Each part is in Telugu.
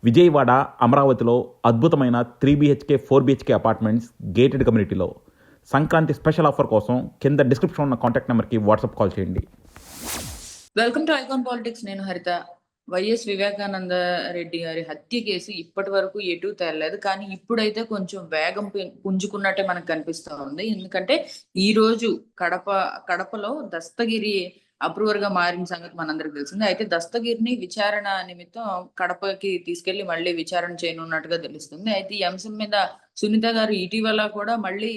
విజయవాడ, అమరావతిలో అద్భుతమైన 3 BHK 4 BHK అపార్ట్మెంట్స్ గేటెడ్ కమ్యూనిటీలో సంక్రాంతి స్పెషల్ ఆఫర్ కోసం కింద డిస్క్రిప్షన్ ఉన్న కాంటాక్ట్ నెంబర్కి వాట్సాప్ కాల్ చేయండి. Welcome to icon politics. నేను హరిత. వైఎస్ వివేకానంద రెడ్డి గారి హత్య కేసు ఇప్పటి వరకు ఎటు తేలలేదు, కానీ ఇప్పుడైతే కొంచెం వేగం పుంజుకున్నట్టే మనకు కనిపిస్తూ ఉంది. ఎందుకంటే ఈ రోజు కడపలో దస్తగిరి అప్రూవర్ గా మారిన సంగతి మనందరికి తెలిసింది. అయితే దస్తగిరిని విచారణ నిమిత్తం కడపకి తీసుకెళ్లి మళ్ళీ విచారణ చేయనున్నట్టుగా తెలుస్తుంది. అయితే ఈ అంశం మీద సునీత గారు ఇటీవల కూడా మళ్ళీ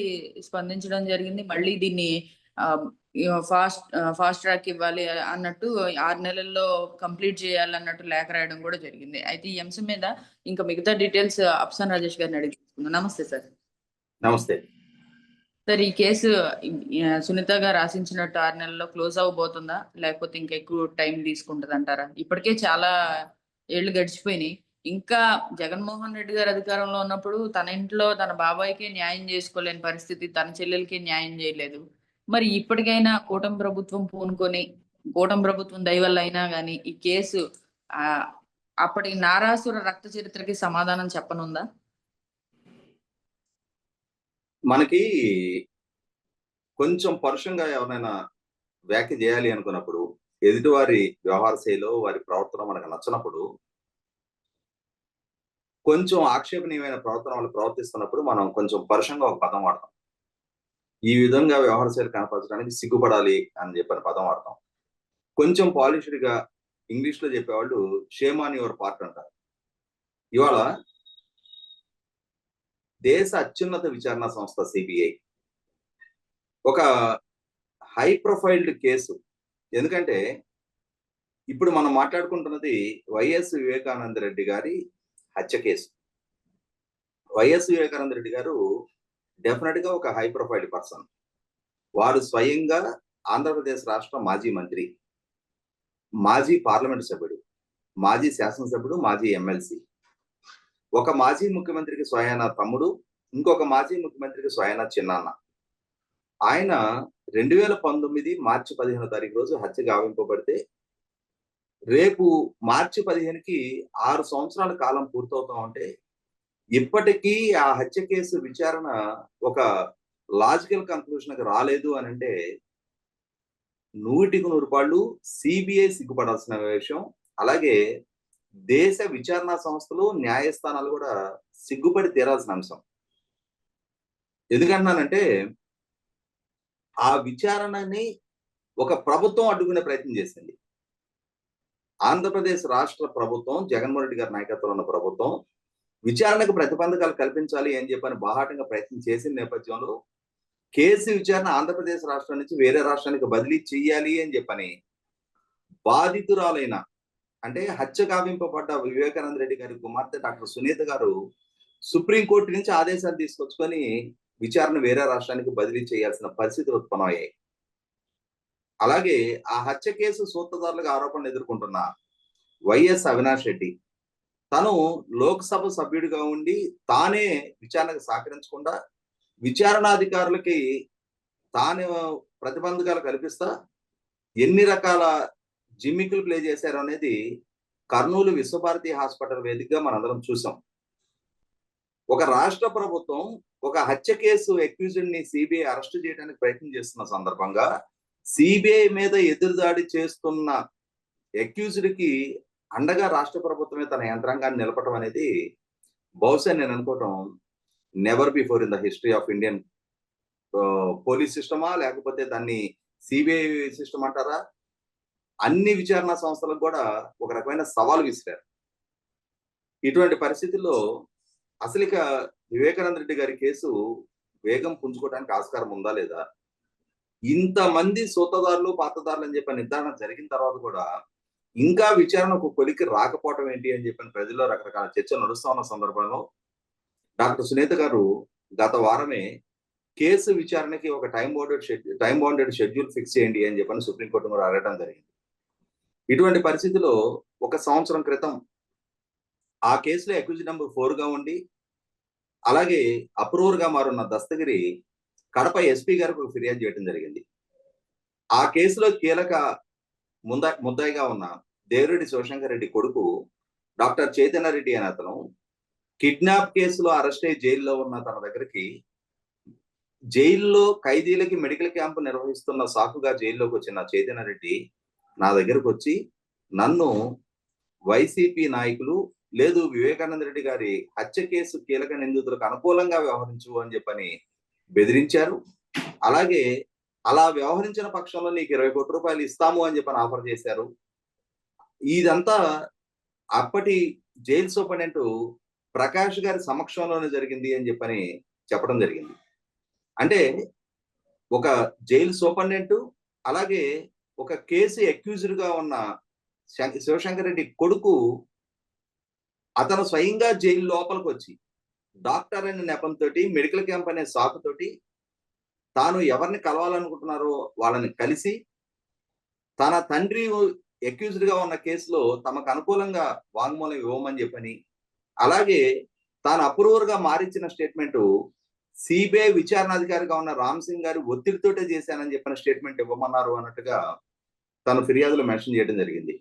స్పందించడం జరిగింది. మళ్ళీ దీన్ని ఫాస్ట్ ట్రాక్ ఇవ్వాలి అన్నట్టు 6 నెలల్లో కంప్లీట్ చేయాలన్నట్టు లేఖ రాయడం కూడా జరిగింది. అయితే ఈ అంశం మీద ఇంకా మిగతా డీటెయిల్స్ అప్సాన్ రాజేష్ గారిని అడిగి తీసుకుందాం. నమస్తే సార్. నమస్తే సార్, ఈ కేసు సునీత గారు ఆశించినట్టు 6 నెలల్లో క్లోజ్ అవ్వబోతుందా, లేకపోతే ఇంకా ఎక్కువ టైం తీసుకుంటది అంటారా? ఇప్పటికే చాలా ఏళ్ళు గడిచిపోయినాయి. ఇంకా జగన్మోహన్ రెడ్డి గారు అధికారంలో ఉన్నప్పుడు తన ఇంట్లో తన బాబాయ్కి న్యాయం చేసుకోలేని పరిస్థితి, తన చెల్లెలకి న్యాయం చేయలేదు. మరి ఇప్పటికైనా కూటమి ప్రభుత్వం పూనుకొని, కూటమి ప్రభుత్వం దయవల్ల అయినా కానీ ఈ కేసు అప్పటి నారాసుర రక్త చరిత్రకి సమాధానం చెప్పనుందా? మనకి కొంచెం పరుషంగా ఎవరైనా వ్యాఖ్య చేయాలి అనుకున్నప్పుడు, ఎదుటివారి వ్యవహార శైలిలో వారి ప్రవర్తన మనకు నచ్చినప్పుడు, కొంచెం ఆక్షేపణీయమైన ప్రవర్తన వాళ్ళు ప్రవర్తిస్తున్నప్పుడు మనం కొంచెం పరుషంగా ఒక పదం వాడతాం. ఈ విధంగా వ్యవహార శైలి కనపరచడానికి సిగ్గుపడాలి అని చెప్పిన పదం వాడతాం. కొంచెం పాలిష్డ్ గా ఇంగ్లీష్ లో చెప్పేవాళ్ళు షేమ్ ఆన్ యువర్ పార్ట్ అంటారు. ఇవాళ దేశ అత్యున్నత విచారణ సంస్థ సిబిఐ ఒక హై ప్రొఫైల్డ్ కేసు. ఎందుకంటే ఇప్పుడు మనం మాట్లాడుకుంటున్నది వైఎస్ వివేకానంద రెడ్డి గారి హత్య కేసు. వైఎస్ వివేకానంద రెడ్డి గారు డెఫినెట్ గా ఒక హై ప్రొఫైల్ పర్సన్. వారు స్వయంగా ఆంధ్రప్రదేశ్ రాష్ట్ర మాజీ మంత్రి, మాజీ పార్లమెంట్ సభ్యుడు, మాజీ శాసనసభ్యుడు, మాజీ ఎమ్మెల్సీ. ఒక మాజీ ముఖ్యమంత్రికి స్వయాన తమ్ముడు, ఇంకొక మాజీ ముఖ్యమంత్రికి స్వయాన చిన్నాన్న. ఆయన 2019 మార్చి 15వ తారీఖు రోజు హత్య గావింపబడితే, రేపు మార్చి 15కి 6 సంవత్సరాల కాలం పూర్తవుతా ఉంటే, ఇప్పటికీ ఆ హత్య కేసు విచారణ ఒక లాజికల్ కన్క్లూషన్ రాలేదు అని అంటే 100కి 100 పాళ్ళు సిబిఐ సిగ్గుపడాల్సిన విషయం. అలాగే దేశ విచారణ సంస్థలు, న్యాయస్థానాలు కూడా సిగ్గుపడి తీరాల్సిన అంశం. ఎందుకంటున్నానంటే ఆ విచారణని ఒక ప్రభుత్వం అడ్డుకునే ప్రయత్నం చేసింది. ఆంధ్రప్రదేశ్ రాష్ట్ర ప్రభుత్వం, జగన్మోహన్ రెడ్డి గారి నాయకత్వంలో ఉన్న ప్రభుత్వం విచారణకు ప్రతిబంధకాలు కల్పించాలి అని చెప్పని బాహాటంగా ప్రయత్నం చేసిన నేపథ్యంలో కేసు విచారణ ఆంధ్రప్రదేశ్ రాష్ట్రం నుంచి వేరే రాష్ట్రానికి బదిలీ చేయాలి అని చెప్పని బాధితురాలైన, అంటే హత్య గావింపబడ్డ వివేకానంద రెడ్డి గారి కుమార్తె డాక్టర్ సునీత గారు సుప్రీంకోర్టు నుంచి ఆదేశాలు తీసుకొచ్చుకొని విచారణ వేరే రాష్ట్రానికి బదిలీ చేయాల్సిన పరిస్థితులు ఉత్పన్నమయ్యాయి. అలాగే ఆ హత్య కేసు సూత్రధారులుగా ఆరోపణలు ఎదుర్కొంటున్న వైఎస్ అవినాష్ రెడ్డి, తను లోక్సభ సభ్యుడిగా ఉండి తానే విచారణకు సహకరించకుండా విచారణాధికారులకి తాను ప్రతిబంధకాలు కల్పిస్తా ఎన్ని రకాల జిమ్మికులు ప్లే చేశారు అనేది కర్నూలు విశ్వభారతి హాస్పిటల్ వేదికగా మనందరం చూసాం. ఒక రాష్ట్ర ప్రభుత్వం ఒక హత్య కేసు అక్యూజ్డ్ ని సిబిఐ అరెస్ట్ చేయడానికి ప్రయత్నం చేస్తున్న సందర్భంగా సిబిఐ మీద ఎదురుదాడి చేస్తున్న అక్యూజ్డ్ కి అండగా రాష్ట్ర ప్రభుత్వమే తన యంత్రాంగాన్ని నిలపడం అనేది బహుశా నేను అనుకోవటం never before in the history of Indian police సిస్టమా, లేకపోతే దాన్ని సిబిఐ సిస్టమ్ అంటారా, అన్ని విచారణ సంస్థలకు కూడా ఒక రకమైన సవాల్ విసిరారు. ఇటువంటి పరిస్థితుల్లో అసలు ఇక వివేకానంద రెడ్డి గారి కేసు వేగం పుంజుకోవడానికి ఆస్కారం ఉందా లేదా? ఇంతమంది సూత్రధారులు, పాత్రధారులు అని చెప్పి నిర్ధారణ జరిగిన తర్వాత కూడా ఇంకా విచారణకు కొలికి రాకపోవటం ఏంటి అని చెప్పిన ప్రజల్లో రకరకాల చర్చలు నడుస్తా ఉన్న సందర్భంలో డాక్టర్ సునీత గారు గత వారమే కేసు విచారణకి ఒక టైం బౌండెడ్ షెడ్యూల్ ఫిక్స్ చేయండి అని చెప్పని సుప్రీంకోర్టు కూడా అడగడం జరిగింది. ఇటువంటి పరిస్థితిలో 1 సంవత్సరం క్రితం ఆ కేసులో అక్యూజ్ నెంబర్ 4 గా ఉండి, అలాగే అప్రూవర్ గా మారున్న దస్తగిరి కడప ఎస్పీ గారికి ఒక ఫిర్యాదు చేయడం జరిగింది. ఆ కేసులో కీలక ముద్దాయిగా ఉన్న దేవిరెడ్డి శివశంకర్ రెడ్డి కొడుకు డాక్టర్ చైతన్య రెడ్డి అనే అతను కిడ్నాప్ కేసులో అరెస్ట్ అయ్యి జైల్లో ఉన్న తన దగ్గరికి జైల్లో ఖైదీలకి మెడికల్ క్యాంప్ నిర్వహిస్తున్న సాకుగా జైల్లోకి వచ్చిన చైతన్య రెడ్డి నా దగ్గరకు వచ్చి నన్ను వైసీపీ నాయకులు లేదు వివేకానంద రెడ్డి గారి హత్య కేసు కీలక నిందితులకు అనుకూలంగా వ్యవహరించు అని చెప్పని బెదిరించారు. అలాగే అలా వ్యవహరించిన పక్షంలో నీకు 20 కోట్ల రూపాయలు ఇస్తాము అని చెప్పని ఆఫర్ చేశారు. ఇదంతా అప్పటి జైలు సూపరింటెండెంట్ ప్రకాష్ గారి సమక్షంలోనే జరిగింది అని చెప్పని చెప్పడం జరిగింది. అంటే ఒక జైలు సూపరింటెండెంట్ అలాగే ఒక కేసు అక్యూజ్డ్ గా ఉన్న శివశంకర్ రెడ్డి కొడుకు అతను స్వయంగా జైలు లోపలికి వచ్చి డాక్టర్ అనే నెపంతో మెడికల్ క్యాంప్ అనే సాకుతోటి తాను ఎవరిని కలవాలనుకుంటున్నారో వాళ్ళని కలిసి తన తండ్రి అక్యూజ్డ్ గా ఉన్న కేసులో తమకు అనుకూలంగా వాంగ్మూలం ఇవ్వమని చెప్పని, అలాగే తాను అప్రూవర్ గా మారించిన స్టేట్మెంట్ సిబిఐ విచారణాధికారిగా ఉన్న రామ్ సింగ్ గారి ఒత్తిడితోటే చేశానని చెప్పిన స్టేట్మెంట్ ఇవ్వమన్నారు అన్నట్టుగా తన ఫిర్యాదులో మెన్షన్ చేయడం జరిగింది.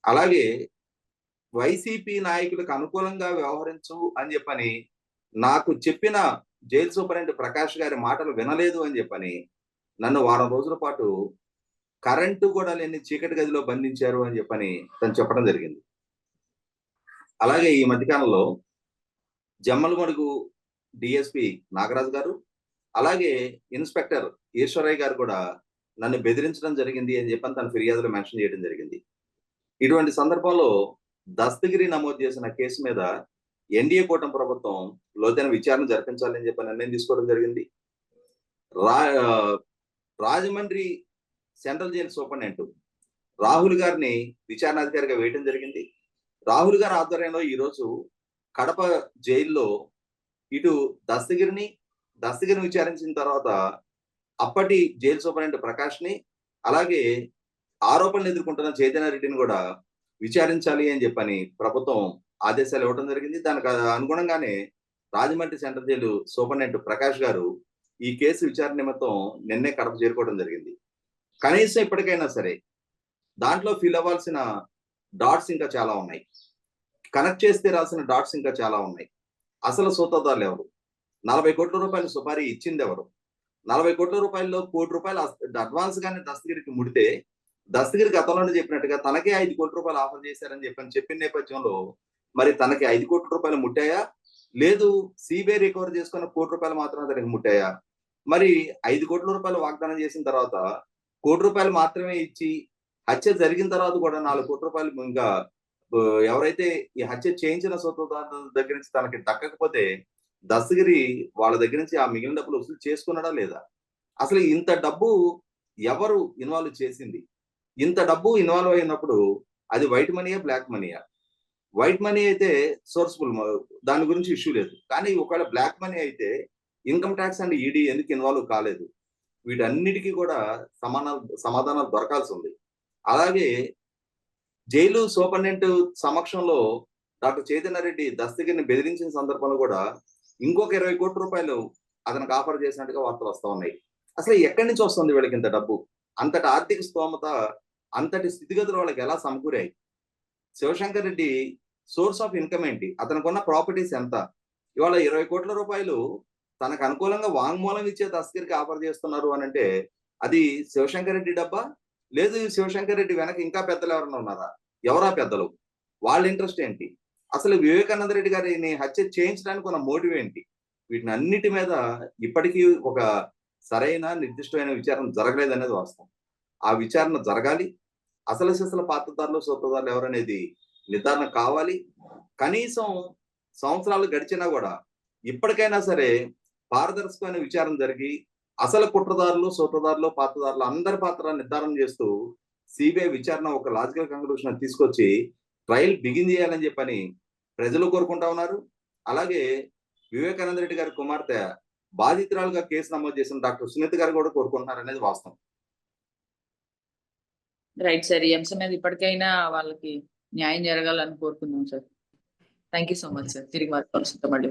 అలాగే వైసీపీ నాయకులకు అనుకూలంగా వ్యవహరించు అని చెప్పని నాకు చెప్పిన జైలు సూపరింటెండెంట్ ప్రకాష్ గారి మాటలు వినలేదు అని చెప్పని నన్ను వారం రోజుల పాటు కరెంటు కూడా లేని చీకటి గదిలో బంధించారు అని చెప్పని తను చెప్పడం జరిగింది. అలాగే ఈ మధ్యకాలంలో జమ్మలమడుగు డిఎస్పి నాగరాజు గారు అలాగే ఇన్స్పెక్టర్ ఈశ్వరయ్య గారు కూడా నన్ను బెదిరించడం జరిగింది అని చెప్పని తన ఫిర్యాదులో మెన్షన్ చేయడం జరిగింది. ఇటువంటి సందర్భంలో దస్తగిరి నమోదు చేసిన కేసు మీద ఎన్డీఏ కూటమి ప్రభుత్వం లోతైన విచారణ జరిపించాలని చెప్పి నిర్ణయం తీసుకోవడం జరిగింది. Rajahmundry central jail superintendent Rahul గారిని విచారణాధికారిగా వేయడం జరిగింది. రాహుల్ గారి ఆధ్వర్యంలో ఈరోజు కడప జైల్లో ఇటు దస్తగిరిని విచారించిన తర్వాత అప్పటి జైలు సూపరింటెండెంట్ ప్రకాష్ ని అలాగే ఆరోపణలు ఎదుర్కొంటున్న చైతన్య రెడ్డిని కూడా విచారించాలి అని చెప్పని ప్రభుత్వం ఆదేశాలు ఇవ్వడం జరిగింది. దానికి అనుగుణంగానే Rajahmundry central jail superintendent Prakash గారు ఈ కేసు విచారణ నిమిత్తం నిన్నే కడప చేరుకోవడం జరిగింది. కనీసం ఇప్పటికైనా సరే దాంట్లో ఫిల్ అవ్వాల్సిన డాట్స్ ఇంకా చాలా ఉన్నాయి, కనెక్ట్ చేస్తే రాసిన డాట్స్ ఇంకా చాలా ఉన్నాయి. అసలు సూత్రధారులు ఎవరు, 40 కోట్ల రూపాయలు సుపారీ ఇచ్చింది ఎవరు, 40 కోట్ల రూపాయల్లో 1 కోటి రూపాయలు అడ్వాన్స్ గానే దస్తగిరికి ముడితే దస్తగిరి గతంలోనే చెప్పినట్టుగా తనకే 5 కోట్ల రూపాయలు ఆఫర్ చేశారని చెప్పిన నేపథ్యంలో మరి తనకి 5 కోట్ల రూపాయలు ముట్టాయా, లేదు సిబిఐ రికవర్ చేసుకున్న 1 కోటి రూపాయలు మాత్రమే తనకి ముట్టాయా? మరి 5 కోట్ల రూపాయలు వాగ్దానం చేసిన తర్వాత 1 కోటి రూపాయలు మాత్రమే ఇచ్చి హత్య జరిగిన తర్వాత కూడా 4 కోట్ల రూపాయలు ఇంకా ఎవరైతే ఈ హత్య చేయించిన సూత్రధారుల దగ్గర నుంచి తనకి దక్కకపోతే దస్తగిరి వాళ్ళ దగ్గర నుంచి ఆ మిగిలిన డబ్బులు వసూలు చేసుకున్నాడా లేదా? అసలు ఇంత డబ్బు ఎవరు ఇన్వాల్వ్ చేసింది? ఇంత డబ్బు ఇన్వాల్వ్ అయినప్పుడు అది వైట్ మనీయా బ్లాక్ మనీయా? వైట్ మనీ అయితే సోర్స్ఫుల్, దాని గురించి ఇష్యూ లేదు. కానీ ఒకవేళ బ్లాక్ మనీ అయితే ఇన్కమ్ ట్యాక్స్ అండ్ ఈడీ ఎందుకు ఇన్వాల్వ్ కాలేదు? వీటన్నిటికీ కూడా సమాధానాలు దొరకాల్సి ఉంది. అలాగే జైలు సూపరింటెండెంట్ సమక్షంలో డాక్టర్ చైతన్య రెడ్డి దస్తగిరిని బెదిరించిన సందర్భంలో కూడా ఇంకొక 20 కోట్ల రూపాయలు అతనికి ఆఫర్ చేసినట్టుగా వార్తలు వస్తూ ఉన్నాయి. అసలు ఎక్కడి నుంచి వస్తుంది వీళ్ళకి ఇంత డబ్బు? అంతటి ఆర్థిక స్తోమత, అంతటి స్థితిగతులు వాళ్ళకి ఎలా సమకూరాయి? Shivashankar Reddy source of income ఏంటి? అతనికి ఉన్న ప్రాపర్టీస్ ఎంత? ఇవాళ 20 కోట్ల రూపాయలు తనకు అనుకూలంగా వాంగ్మూలం ఇచ్చే దస్తగిరికి ఆఫర్ చేస్తున్నారు అని అంటే అది శివశంకర్ రెడ్డి డబ్బా? లేదు శివశంకర్ రెడ్డి వెనక ఇంకా పెద్దలు ఎవరైనా ఉన్నారా? ఎవరా పెద్దలు? వాళ్ళ ఇంట్రెస్ట్ ఏంటి? అసలు వివేకానంద రెడ్డి గారిని హత్య చేయించడానికి ఉన్న మోటివ్ ఏంటి? వీటిని అన్నిటి మీద ఇప్పటికీ ఒక సరైన నిర్దిష్టమైన విచారణ జరగలేదనేది వాస్తవం. ఆ విచారణ జరగాలి. అసలు సిసల పాత్రదారులు సూత్రధారులు ఎవరనేది నిర్ధారణ కావాలి. కనీసం సంవత్సరాలు గడిచినా కూడా ఇప్పటికైనా సరే పారదర్శకమైన విచారణ జరిగి అసలు కుట్రదారులు సూత్రధారులు పాత్రదారులు అందరి పాత్ర నిర్ధారణ చేస్తూ సిబిఐ విచారణ ఒక లాజికల్ కంక్లూషన్ తీసుకొచ్చి ట్రయల్ బిగిన్ చేయాలని చెప్పని ప్రజలు కోరుకుంటా ఉన్నారు. అలాగే వివేకానంద రెడ్డి గారి కుమార్తె బాధితురాలుగా కేసు నమోదు చేసిన డాక్టర్ సునీత గారు కూడా కోరుకుంటున్నారు అనేది వాస్తవం. రైట్ సార్, ఈ అంశం మీద ఇప్పటికైనా వాళ్ళకి న్యాయం జరగాలని కోరుకుందాం sir. Thank you so much sir. తిరిగి మళ్ళీ